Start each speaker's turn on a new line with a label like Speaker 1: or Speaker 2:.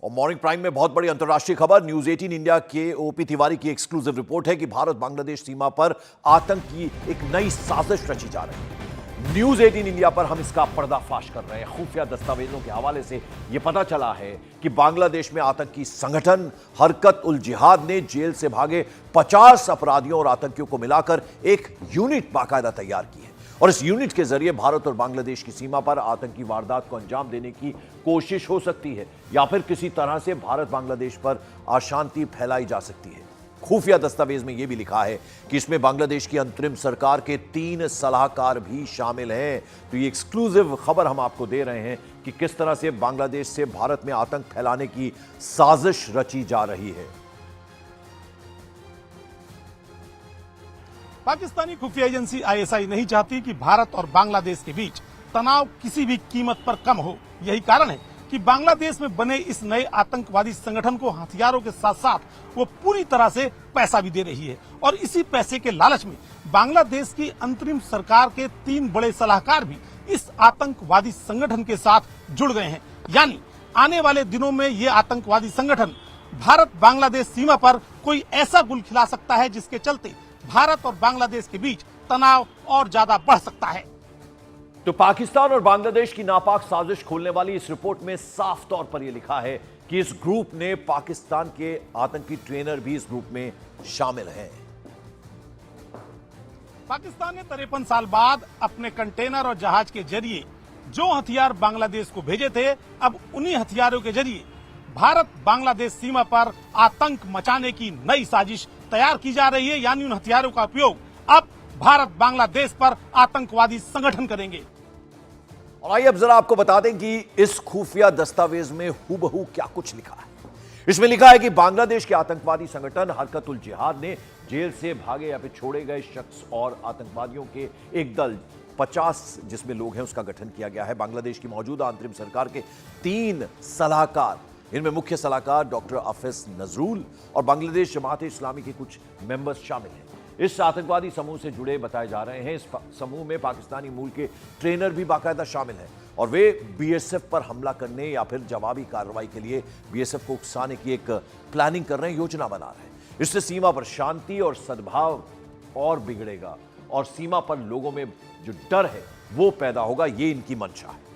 Speaker 1: और morning prime में बहुत बड़ी अंतर्राष्ट्रीय खबर। न्यूज 18 इंडिया के ओपी तिवारी की एक्सक्लूसिव रिपोर्ट है कि भारत बांग्लादेश सीमा पर आतंक की एक नई साजिश रची जा रही है। न्यूज 18 इंडिया पर हम इसका पर्दाफाश कर रहे हैं। खुफिया दस्तावेजों के हवाले से यह पता चला है कि बांग्लादेश में आतंकी संगठन हरकत उल जिहाद ने जेल से भागे 50 अपराधियों और आतंकियों को मिलाकर एक यूनिट बाकायदा तैयार की है और इस यूनिट के जरिए भारत और बांग्लादेश की सीमा पर आतंकी वारदात को अंजाम देने की कोशिश हो सकती है या फिर किसी तरह से भारत बांग्लादेश पर अशांति फैलाई जा सकती है। खुफिया दस्तावेज में यह भी लिखा है कि इसमें बांग्लादेश की अंतरिम सरकार के 3 सलाहकार भी शामिल हैं। तो ये एक्सक्लूसिव खबर हम आपको दे रहे हैं कि किस तरह से बांग्लादेश से भारत में आतंक फैलाने की साजिश रची जा रही है।
Speaker 2: पाकिस्तानी खुफिया एजेंसी आईएसआई नहीं चाहती कि भारत और बांग्लादेश के बीच तनाव किसी भी कीमत पर कम हो। यही कारण है कि बांग्लादेश में बने इस नए आतंकवादी संगठन को हथियारों के साथ साथ वो पूरी तरह से पैसा भी दे रही है और इसी पैसे के लालच में बांग्लादेश की अंतरिम सरकार के 3 बड़े सलाहकार भी इस आतंकवादी संगठन के साथ जुड़ गए हैं। यानी आने वाले दिनों में ये आतंकवादी संगठन भारत बांग्लादेश सीमा पर कोई ऐसा गुल खिला सकता है जिसके चलते भारत और बांग्लादेश के बीच तनाव और ज्यादा बढ़ सकता है।
Speaker 1: तो पाकिस्तान और बांग्लादेश की नापाक साजिश खोलने वाली इस रिपोर्ट में साफ तौर पर यह लिखा है कि इस ग्रुप ने पाकिस्तान के आतंकी ट्रेनर भी इस ग्रुप में शामिल हैं।
Speaker 2: पाकिस्तान ने 53 साल बाद अपने कंटेनर और जहाज के जरिए जो हथियार बांग्लादेश को भेजे थे, अब उन्हीं हथियारों के जरिए भारत बांग्लादेश सीमा पर आतंक मचाने की नई साजिश तैयार की जा रही है। यानी उन हथियारों का उपयोग अब भारत बांग्लादेश पर आतंकवादी संगठन करेंगे।
Speaker 1: और आइए अब जरा आपको बता दें कि इस खुफिया दस्तावेज में हूबहू क्या कुछ लिखा है। इसमें लिखा है कि बांग्लादेश के आतंकवादी संगठन हरकत उल जिहाद ने जेल से भागे या फिर छोड़े गए शख्स और आतंकवादियों के एक दल 50 जिसमें लोग हैं उसका गठन किया गया है। बांग्लादेश की मौजूदा अंतरिम सरकार के 3 सलाहकार, इनमें मुख्य सलाहकार डॉक्टर हाफिज नजरुल और बांग्लादेश जमात-ए-इस्लामी के कुछ मेंबर्स शामिल हैं। इस आतंकवादी समूह से जुड़े बताए जा रहे हैं। इस समूह में पाकिस्तानी मूल के ट्रेनर भी बाकायदा शामिल हैं और वे बीएसएफ पर हमला करने या फिर जवाबी कार्रवाई के लिए बीएसएफ को उकसाने की एक प्लानिंग कर रहे हैं, योजना बना रहे हैं। इससे सीमा पर शांति और सद्भाव और बिगड़ेगा और सीमा पर लोगों में जो डर है वो पैदा होगा, ये इनकी मंशा है।